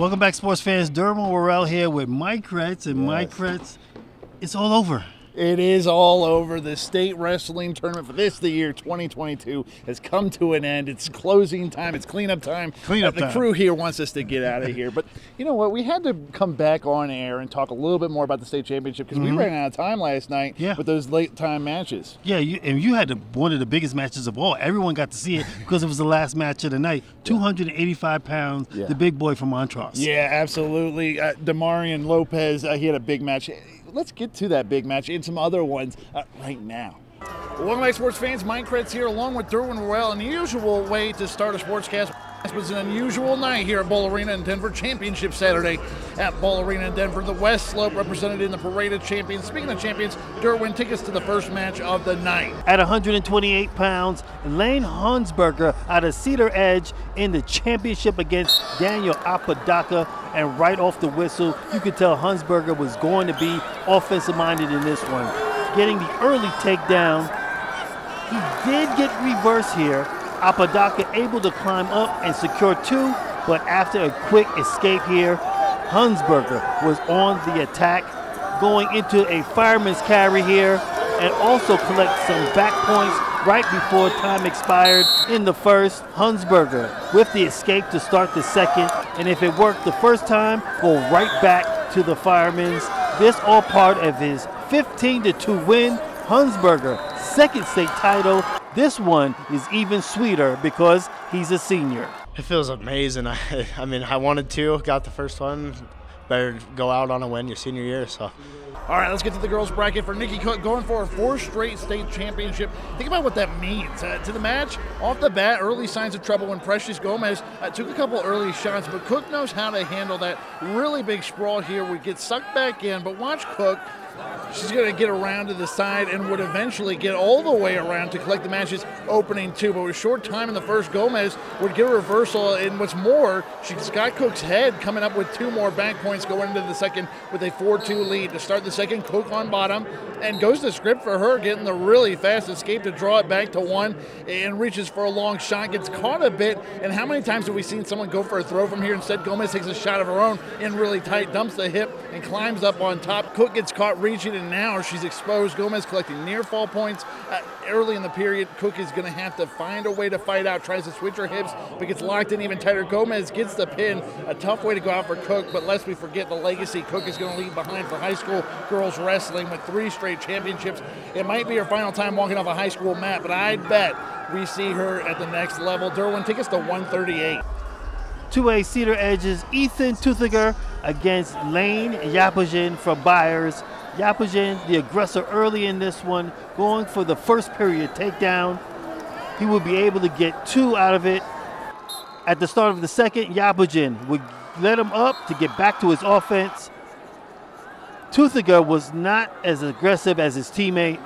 Welcome back, sports fans. Derwin Worrell here with Mike Kretz, and Mike Kretz, it's all over. It is all over. The state wrestling tournament for the year 2022 has come to an end. It's closing time. It's cleanup time. The crew here wants us to get out of here. But you know what? We had to come back on air and talk a little bit more about the state championship because we ran out of time last night with those late time matches. Yeah, you had one of the biggest matches of all. Everyone got to see it because it was the last match of the night. 285 pounds, the big boy from Montrose. Yeah, absolutely. Miguel Lopez, he had a big match. Let's get to that big match and some other ones right now. Welcome back, sports fans. Mike Kretz here along with Derwin Worrell. An unusual way to start a sportscast. This was an unusual night here at Bowl Arena in Denver. Championship Saturday at Bowl Arena in Denver. The West Slope represented in the Parade of Champions. Speaking of champions, Derwin, take us to the first match of the night. At 128 pounds, Lane Hunsberger out of Cedar Edge in the championship against Daniel Apodaca. And right off the whistle, you could tell Hunsberger was going to be offensive-minded in this one. Getting the early takedown. He did get reversed here. Apodaca able to climb up and secure two, but after a quick escape here, Hunsberger was on the attack, going into a fireman's carry here, and also collect some back points right before time expired in the first. Hunsberger with the escape to start the second, and if it worked the first time, go right back to the fireman's. This all part of his 15-2 win. Hunsberger, second state title. This one is even sweeter because he's a senior. It feels amazing. I mean, I wanted to, got the first one. Better go out on a win your senior year, so. All right, let's get to the girls' bracket for Nikki Cook, going for a fourth straight state championship. Think about what that means. To the match, off the bat, early signs of trouble when Precious Gomez took a couple early shots, but Cook knows how to handle that really big sprawl here. We get sucked back in, but watch Cook. She's going to get around to the side and would eventually get all the way around to collect the match's opening two. But with a short time in the first, Gomez would get a reversal. And what's more, she's got Cook's head coming up with two more back points going into the second with a 4-2 lead. To start the second, Cook on bottom and goes to script for her, getting the really fast escape to draw it back to one and reaches for a long shot, gets caught a bit. And how many times have we seen someone go for a throw from here? Instead, Gomez takes a shot of her own in really tight, dumps the hip and climbs up on top. Cook gets caught reaching, and now she's exposed. Gomez collecting near fall points early in the period. Cook is going to have to find a way to fight out, tries to switch her hips, but gets locked in even tighter. Gomez gets the pin. A tough way to go out for Cook, but lest we forget the legacy Cook is going to leave behind for high school girls wrestling with 3 straight championships. It might be her final time walking off a high school mat, but I bet we see her at the next level. Derwin, take us to 138. 2A Cedar Edge's Ethan Tuthier against Lane Yapagin from Byers. Yapagin, the aggressor early in this one, going for the first period takedown. He would be able to get 2 out of it. At the start of the second, Yapagin would let him up to get back to his offense. Tuthier was not as aggressive as his teammate,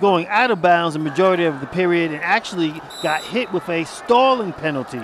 going out of bounds the majority of the period and actually got hit with a stalling penalty.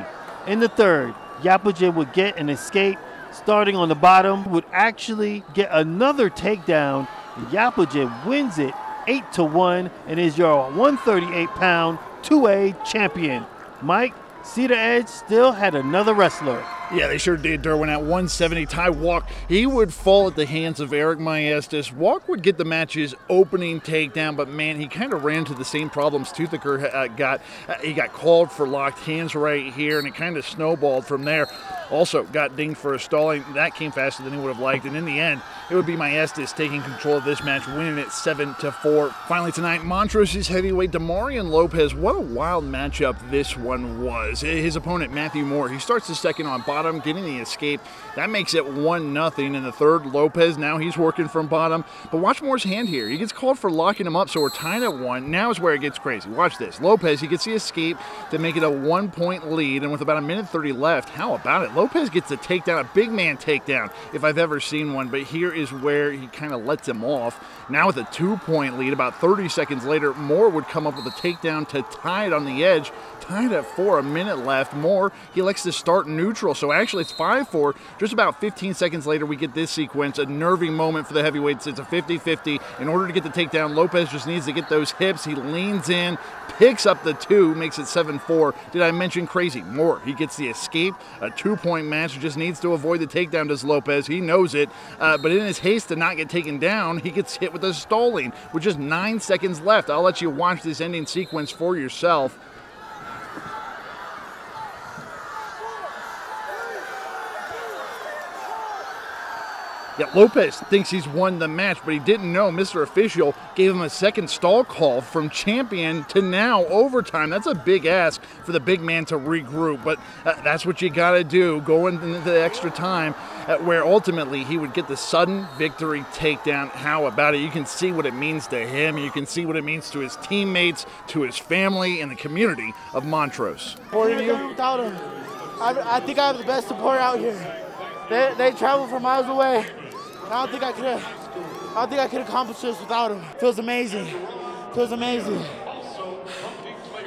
In the third, Yapagin would get an escape. Starting on the bottom, would actually get another takedown. Yapagin wins it 8-1 and is your 138-pound 2A champion. Mike, Cedar Edge still had another wrestler. Yeah, they sure did, Derwin. At 170, Ty Walk, he would fall at the hands of Eric Maestas. Walk would get the match's opening takedown, but man, he kind of ran into the same problems Tuthier got. He got called for locked hands right here, and it kind of snowballed from there. Also got dinged for a stalling. That came faster than he would have liked, and in the end, it would be Maestas taking control of this match, winning it 7-4. Finally tonight, Montrose's heavyweight Miguel Lopez. What a wild matchup this one was. His opponent, Matthew Moore, he starts the second on bottom, getting the escape. That makes it 1-0 in the third. Lopez, now he's working from bottom. But watch Moore's hand here. He gets called for locking him up, so we're tied at 1. Now is where it gets crazy. Watch this. Lopez, he gets the escape to make it a 1-point lead, and with about 1:30 left, how about it? Lopez gets the takedown, a big man takedown, if I've ever seen one, but here is where he kind of lets him off. Now with a 2-point lead, about 30 seconds later, Moore would come up with a takedown to tie it on the edge. Tied at 4, a minute left. Moore, he likes to start neutral, so So actually, it's 5-4. Just about 15 seconds later, we get this sequence, a nervy moment for the heavyweights. It's a 50-50. In order to get the takedown, Lopez just needs to get those hips. He leans in, picks up the 2, makes it 7-4. Did I mention crazy? More. He gets the escape, a 2-point match. Just needs to avoid the takedown, does Lopez. He knows it. But in his haste to not get taken down, he gets hit with a stalling with just 9 seconds left. I'll let you watch this ending sequence for yourself. Yeah, Lopez thinks he's won the match, but he didn't know Mr. Official gave him a second stall call from champion to now overtime. That's a big ask for the big man to regroup, but that's what you got to do, going into the extra time, where ultimately he would get the sudden victory takedown. How about it? You can see what it means to him. You can see what it means to his teammates, to his family, and the community of Montrose. Without him, I think I have the best support out here. They travel from miles away. I don't think I could accomplish this without him. Feels amazing. Feels amazing.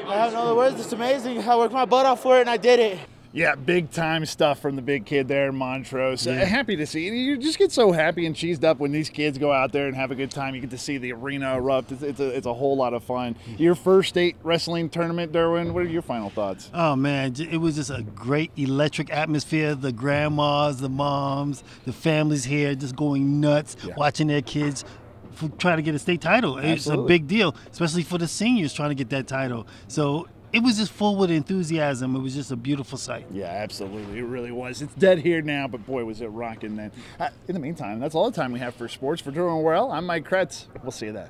I have no other words. It's amazing. I worked my butt off for it, and I did it. Yeah, big time stuff from the big kid there in Montrose. Yeah. Happy to see. You just get so happy and cheesed up when these kids go out there and have a good time. You get to see the arena erupt. It's a whole lot of fun. Your first state wrestling tournament, Derwin, what are your final thoughts? Oh, man, it was just a great electric atmosphere. The grandmas, the moms, the families here just going nuts, watching their kids try to get a state title. Absolutely. It's a big deal, especially for the seniors trying to get that title. So it was just full with enthusiasm. It was just a beautiful sight. Yeah, absolutely. It really was. It's dead here now, but boy, was it rocking then. In the meantime, that's all the time we have for sports. For Derwin Worrell, I'm Mike Kretz. We'll see you then.